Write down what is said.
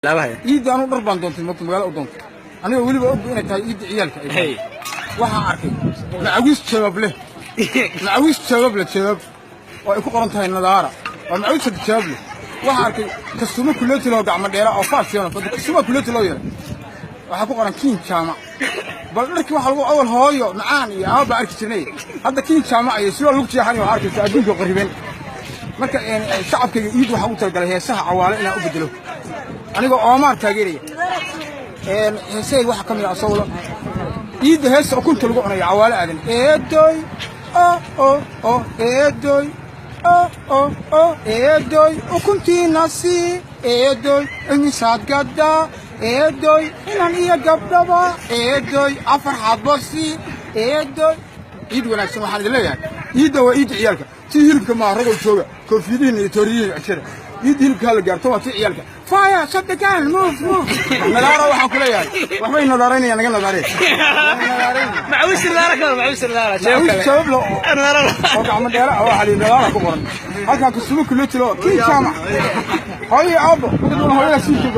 لا بهاي إيد أنا ضربان دونت ما تقول أو دونت أنا أقولي بقول إنك إيد عيالك هي waxaa arkay macawis shabaab leh macawis shabaab leh shabaab oo ay ku qoran tahay nadaara waa macawis shabaab leh waxaa arkay kastuma kuleeti loo gacmo dheera oo faasiyo fadhi kastuma kuleeti loo yeelay waxaa ku qoran kiin jaama bal dharkii waxa lagu awal hooyo macaan iyo aaba arki jirnay hadda kiin jaama ay soo lug jeexan oo arkay adduunka qariban marka shacabkayga iid waxa uu talgalay heesaha cawaale inaan u bedelo aniga Omar taageeraya heesay waxa kamid ah sawlo إيد هسه كنت لقوا أنا عوالة أذن إيدوي إيدوي إيدوي وكنتي ناسي إيدوي إني ساد قدا إيدوي إنني قبضة إيدوي أفرح بصي إيدوي إيد ولا سمح الله يعني إيد وإيد عيالك تيهلك ما رجل شو كفيدين يتوريه عشرة إيد هلك هالجار توه عيالك فايا صدقان موف نظارة وحنا كلها وحنا نظارين يعني قلنا نظارين معوش النظارة معوش النظارة شوف له النظارة وقع من ديرة أو حلي نظارة كبرنا هذا كسبوك كله تلو كي سامع هاي أبو بدون هاي سيشو